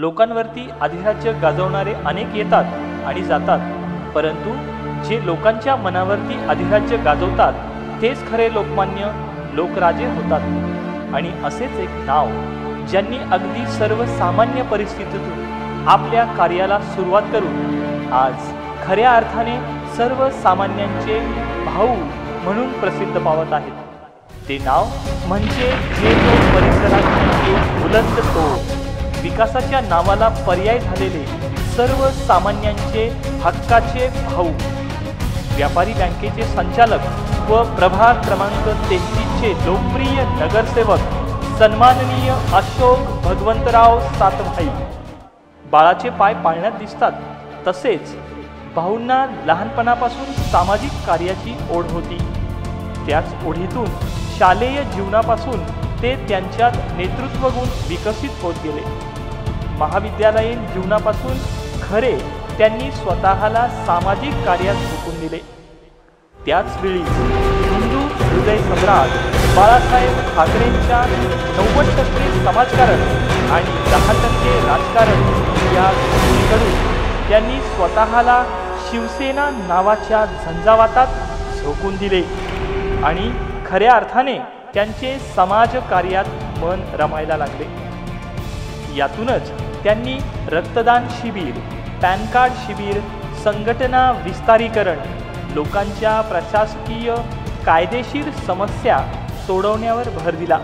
लोकांवरती अधिराज्य गाजवणारे अनेक येतात आणि जातात, परंतु जे लोकांच्या मनावरती अधिराज्य गाजवतात तेच खरे लोकमान्य लोकराजे होतात। आणि असेच एक नाव ज्यांनी अगदी सर्वसामान्य परिस्थितीतून आपल्या कार्याला सुरुवात करून आज खऱ्या अर्थाने सर्वसामान्यांचे भाऊ म्हणून प्रसिद्ध पावत आहेत, ते नाव म्हणजे जे परिसरातील एक बुलंद तोफ, विकासाच्या नावाला पर्याय झालेले सर्वसामान्यांचे हक्काचे भाऊ, व्यापारी बँकेचे संचालक व प्रभाग क्रमांक 33 चे लोकप्रिय नगरसेवक सन्माननीय अशोक भगवंतराव सातभाई। बाळाचे पाय पाळण्यात दिसतात, तसेच भाऊंना लहानपणापासून सामाजिक कार्याची ओढ होती। त्याच ओढीतून शालेय जीवनापासून ते त्यांच्यात नेतृत्व गुण विकसित होत गेले। महाविद्यालयीन जीवनापासून खरे त्यांनी स्वतःला सामाजिक कार्यात झोकून दिले। त्याच वेळी हिंदू हृदय सम्राट बाळासाहेब ठाकरेंच्या 90% समाजकारण आणि 10% राजकारण या गोष्टीकडून त्यांनी स्वतःला शिवसेना नावाच्या झंझावातात झोकून दिले आणि खऱ्या अर्थाने त्यांचे समाजकार्यात मन रमायला लागले। यातूनच त्यांनी रक्तदान शिबिर, पॅन कार्ड शिबिर, संघटना विस्तारीकरण, लोकांच्या प्रशासकीय कायदेशीर समस्या सोडवण्यावर भर दिला।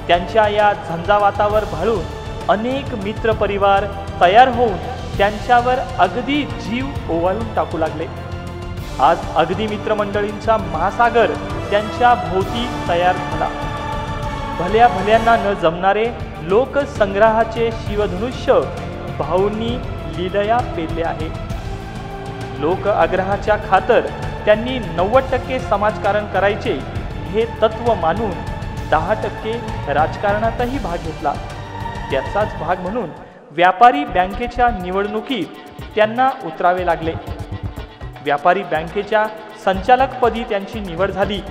त्यांच्या या झंझावातावर भाळून अनेक मित्रपरिवार तयार होऊन त्यांच्यावर अगदी जीव ओवाळून टाकू लागले। आज अगदी मित्रमंडळींचा महासागर त्यांच्या भोवती तयार झाला। भल्या भल्यांना न जमणारे लोकसंग्रहाचे शिवधनुष्य भाऊंनी लीलया पेरले आहे। लोक आग्रहाच्या खातर त्यांनी 90% समाजकारण करायचे हे तत्व मानून 10% राजकारणातही भाग घेतला। त्याचाच भाग म्हणून व्यापारी बँकेच्या निवडणुकीत त्यांना उतरावे लागले। व्यापारी बँकेच्या संचालकपदी त्यांची निवड झाली।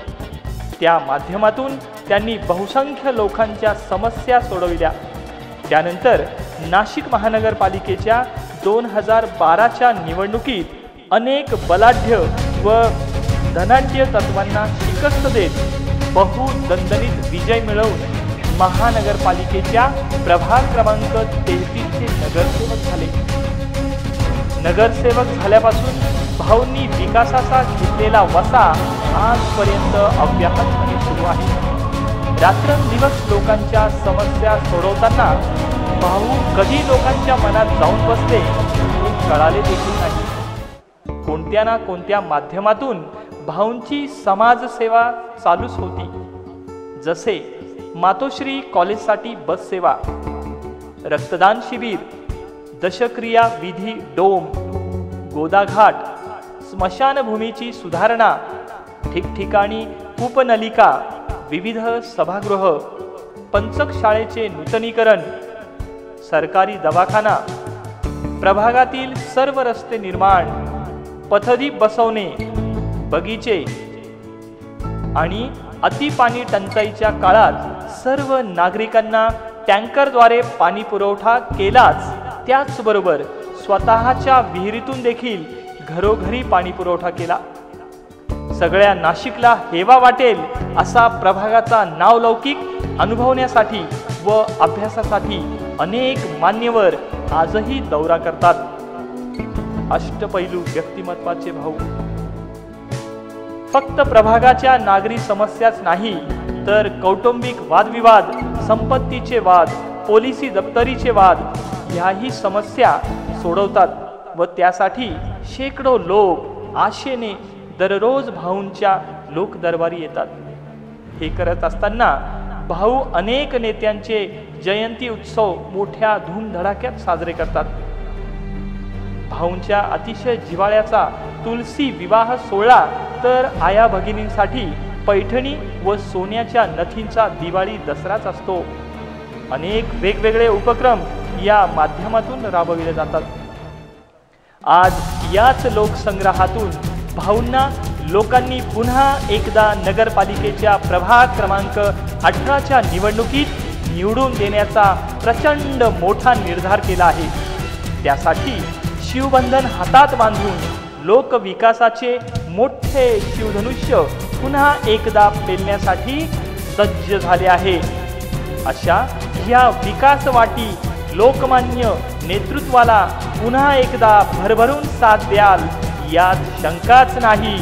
त्या माध्यमातून त्यांनी बहुसंख्य लोकांच्या समस्या सोडविल्या। त्यानंतर नाशिक महानगरपालिकेच्या 2012च्या निवडणुकीत अनेक बलाढ्य व धनाढ्य तत्वांना शिकस्त देत बहुदणदणीत विजय मिळवून महानगरपालिकेच्या प्रभाग क्रमांक 33 चे नगरसेवक झाले। नगरसेवक झाल्यापासून भाऊंनी विकासाचा घेतलेला वसा आजपर्यंत अव्याहतपणे सुरू आहे। रात्रंदिवस लोकांच्या समस्या सोडवताना भाऊ कधी लोकांच्या मनात जाऊन बसले हे कळाले देखील नाही। कोणत्या ना कोणत्या माध्यमातून भाऊंची समाजसेवा चालूच होती, जसे मातोश्री कॉलेजसाठी बस सेवा, रक्तदान शिबिर, दशक्रिया विधी डोम, गोदाघाट, स्मशानभूमीची सुधारणा, ठिकठिकाणी कूपनलिका, विविध सभागृह, पंचक शाळेचे नूतनीकरण, सरकारी दवाखाना, प्रभागातील सर्व रस्ते निर्माण, पथदीप बसवणे, बगीचे आणि अतिपाणी टंचाईच्या काळात सर्व नागरिकांना टँकरद्वारे पाणी पुरवठा केलाच, त्याचबरोबर स्वतःच्या विहिरीतून देखील घरोघरी पाणी पुरवठा केला। सगळ्या नाशिकला हेवा वाटेल असा प्रभागाचा नावलौकिक अनुभवण्यासाठी व अभ्यासासाठी अनेक मान्यवर आजही दौरा करतात। अष्टपैलू व्यक्तिमत्वाचे भाऊ फक्त प्रभागाच्या नागरी समस्याच नाही तर कौटुंबिक वादविवाद, संपत्तीचे वाद, पोलिसी दप्तरीचे वाद ह्याही समस्या सोडवतात व त्यासाठी शेकडो लोक आशेने दररोज भाऊंच्या लोकदरबारी येतात। हे करत असताना भाऊ अनेक नेत्यांचे जयंती उत्सव मोठ्या धूमधडाक्यात साजरे करतात। भाऊंच्या अतिशय जिव्हाळ्याचा तुलसी विवाह सोहळा तर आया भगिनींसाठी पैठणी व सोन्याच्या नथींचा दिवाळी दसराच असतो। अनेक वेगवेगळे उपक्रम या माध्यमातून राबविले जातात। आज याच लोकसंग्रहातून भाऊंना लोकांनी पुन्हा एकदा नगरपालिकेच्या प्रभाग क्रमांक 18च्या निवडणुकीत निवडून देण्याचा प्रचंड मोठा निर्धार केला आहे। त्यासाठी शिवबंधन हातात बांधून लोकविकासाचे मोठे शिवधनुष्य पुन्हा एकदा पेलण्यासाठी सज्ज झाले आहे। अशा या विकासवाटी लोकमान्य नेतृत्वाला पुन्हा एकदा भरभरून साथ द्याल यात शंकाच नाही।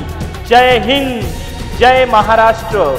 जय हिंद, जय महाराष्ट्र।